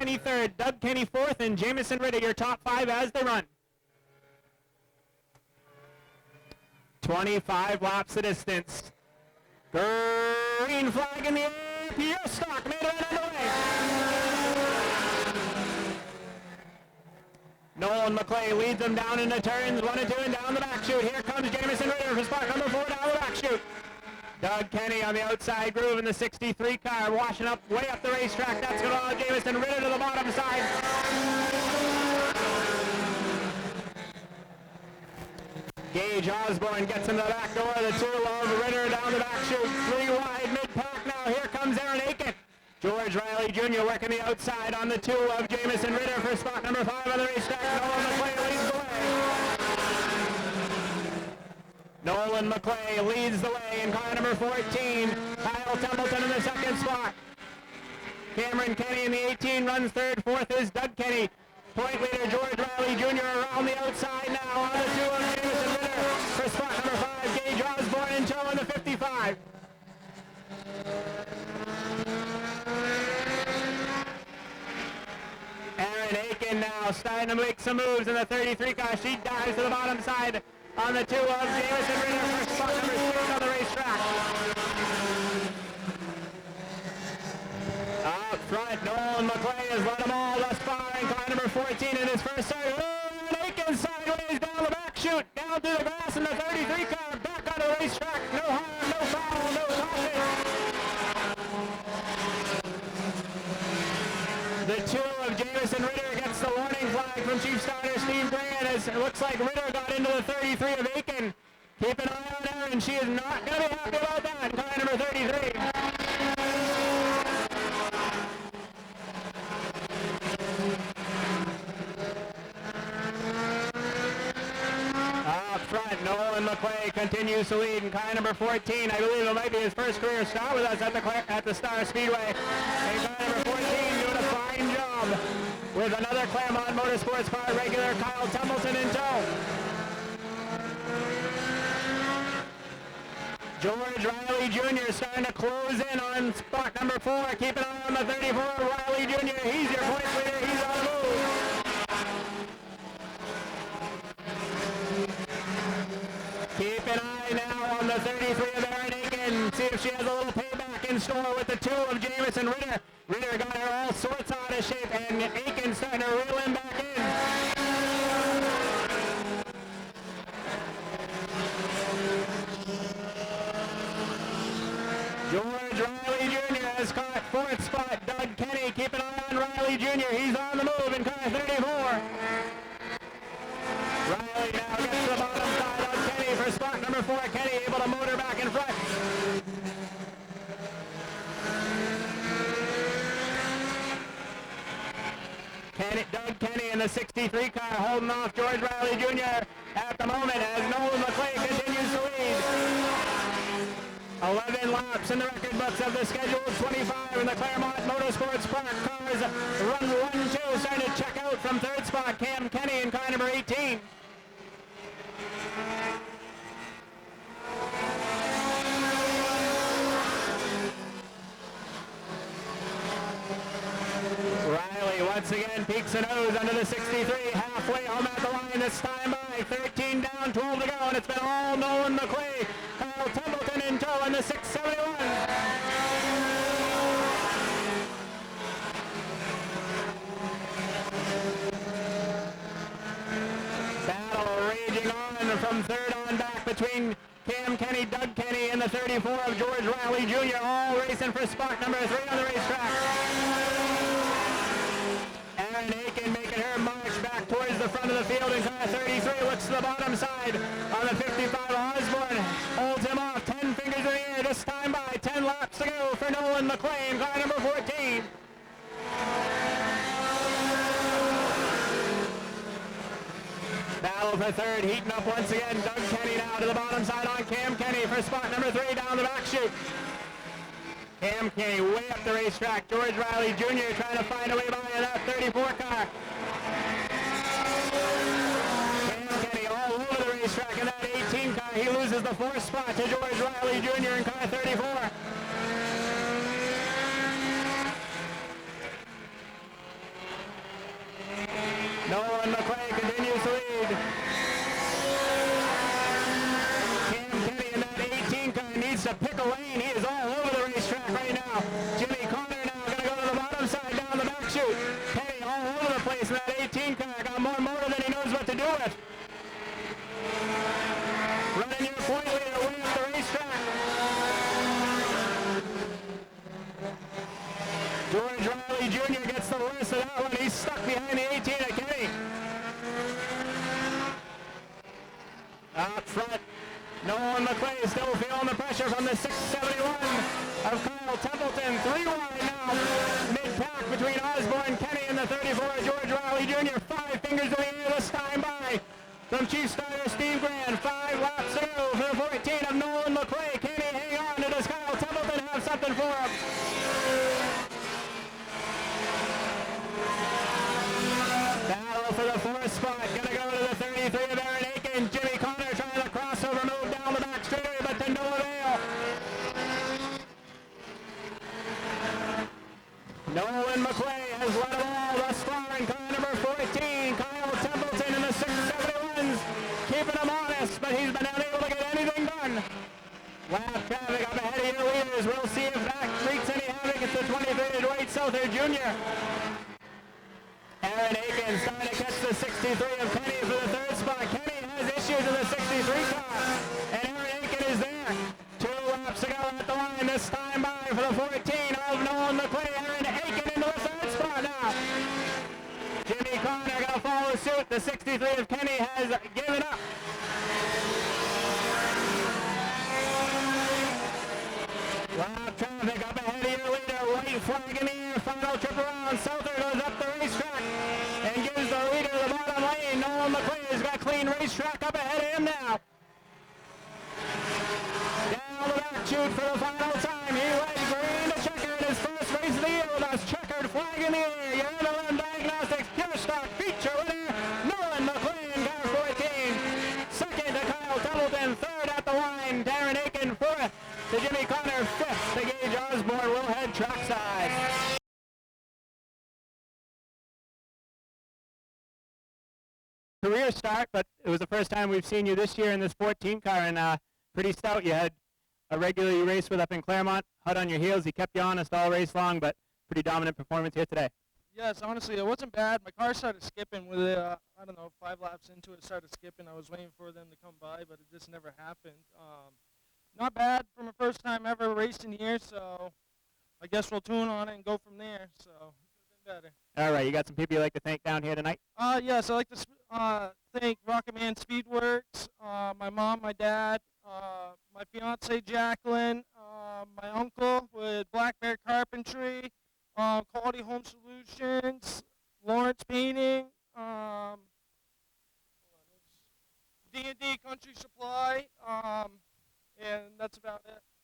Kenny third, Doug Kenny fourth, and Jamison Ritter your top 5 as they run. 25 laps the distance. Green flag in the air. Pure stock made it underway. Nolan McClay leads them down into turns 1 and 2 and down the back chute. Here comes Jamison Ritter for spot number 4 down the back chute. Doug Kenny on the outside groove in the 63 car, washing up way up the racetrack. That's going to allow Jamison Ritter to the bottom side. Gage Osborne gets in the back door. The 2 of Ritter down the back chute. 3 wide mid-pack now. Here comes Aaron Aiken. George Riley Jr. working the outside on the 2 of Jamison Ritter for spot number 5 on the racetrack. Nolan McClay leads the way. Nolan McClay leads the way in car number 14. Kyle Templeton in the second spot. Cameron Kenny in the 18 runs third. Fourth is Doug Kenny. Point leader George Riley Jr. around the outside now on the 2 of Jamison Ritter for spot number 5. Gage Osborne in tow on the 55. Aaron Aiken now starting to make some moves in the 33 car. She dives to the bottom side on the 2 of Jamison Ritter for spot number 6 on the racetrack. Up front, Nolan McClay has led them all thus far in car number 14 in his first start. Aaron Aiken sideways down the back chute, down through the grass in the 33 car, back on the racetrack. No harm, no foul, no caution. The 2 of Jamison Ritter gets the warning flag from Chief Starter Steve Grant as it looks like Ritter got into the 33 of Aiken. Keep an eye on her, and she is not going to be happy about that. Car number 33. Up front, Nolan McClay continues to lead in car number 14. I believe it might be his first career start with us at the Star Speedway. And car number 14 doing a fine job with another Claremont Motorsports car regular, Kyle Templeton in tow. George Riley Jr. starting to close in on spot number 4. Keep an eye on the 34, Riley Jr. He's your point leader. He's on the move. Keep an eye now on the 33 of Aaron Aiken. See if she has a little payback in store with the 2 of Jamison Ritter. Ritter got her all sorts out of shape, and Aiken starting to reel him back in. George Riley Jr. has caught 4th spot. Doug Kenny, keep an eye on Riley Jr. He's on the move in car 34. Riley now gets to the bottom side on Kenny for spot number 4. Kenny able to motor back in front. Doug Kenny in the 63 car holding off George Riley Jr. at the moment as Nolan McClay continues to lead. 11 laps in the record books of the scheduled 25 in the Claremont Motorsports Park. Cars run 1-2, starting to check out from 3rd spot. Cam Kenny in car number 18. Riley once again peeks a nose under the 63, halfway home at the line this time by. 13 down, 12 to go, and it's been all Nolan McClay. Kyle Templeton in tow in the 671. Battle raging on from 3rd on back between Cam Kenny, Doug Kenny, and the 34 of George Riley Jr. all racing for spot number 3 on the racetrack. Aaron Aiken making her march back towards the front of the field in car 33, looks to the bottom side on the 55. Osborne holds him off, 10 fingers in the air this time by. 10 laps to go for Nolan McClay in car number 14. Battle for 3rd, heating up once again. Doug Kenny now to the bottom side on Cam Kenny for spot number 3 down the back chute. Cam Kenny way up the racetrack. George Riley Jr. trying to find a way by in that 34 car. Cam Kenny all over the racetrack in that 18 car. He loses the 4th spot to George Riley Jr. in car 34. Nolan McClay continues to lead. Cam Kenny in that 18 car needs to pick a lane. He is all over the racetrack right now. Jimmy Connor now going to go to the bottom side down the back chute. Kenny all over the place in that 18 car. Got more motor than he knows what to do with. Running your point leader way up the racetrack. George Riley Jr. gets the worst of that one. He's stuck behind the 18 of Kenny. Up front, Nolan McClay still feeling the pressure from the 671 of Kyle Templeton. 3 wide now, mid-pack between Osborne, Kenny, and the 34 of George Riley Jr. 5 fingers in the air this time by from Chief Starter Steve Grand. 5 laps to go for the 14 of Nolan McClay. Can he hang on, or does Kyle Templeton have something for him? Battle for the 4th spot. Gonna go to the 33 of Aaron Aiken. Jimmy Connor trying to crossover move down the back straightaway, but to no avail. Nolan McClay has led them all thus far in car number 14. Kyle Templeton in the 671s, keeping him honest, but he's been unable to get anything done. Lap traffic up ahead of your leaders. We'll see if that wreaks any havoc. It's the 23rd Dwight Souther Jr. Aaron Aiken trying to catch the 63 of Kenny for the 3rd spot. Kenny has issues in the 63 car, and Aaron Aiken is there. 2 laps to go at the line, this time by for the 14 of Nolan McClay. Aaron Aiken into the 3rd spot now. Jimmy Connor going to follow suit. The 63 of Kenny has given up. Lap traffic up ahead of your leader. White flag in the air. Final trip around. Souther goes up the racetrack and gives the leader the bottom lane. Nolan McClay has got clean racetrack up ahead of him now. Down the back chute for the final time. He led green to checkered his first race of the year with us. Checkered flag in the air. Your MLM Diagnostics Pure Stock feature winner, Nolan McClay in car 14. Second to Kyle Templeton. Third at the line, Darren Aiken. Fourth to Jimmy Connor. Fifth to Gage Osborne. Will head trackside. Career start, but it was the first time we've seen you this year in this 14 car, and pretty stout. You had a regular you raced with up in Claremont, hot on your heels. He kept you honest all race long, but pretty dominant performance here today. Yes, honestly, it wasn't bad. My car started skipping with it. I don't know, 5 laps into it, started skipping. I was waiting for them to come by, but it just never happened. Not bad from a first time ever racing here, so I guess we'll tune on it and go from there. So it's been better. All right, you got some people you'd like to thank down here tonight? Yes, I'd like to thank Rocket Man Speedworks, my mom, my dad, my fiance Jacqueline, my uncle with Black Bear Carpentry, Quality Home Solutions, Lawrence Painting, D&D Country Supply.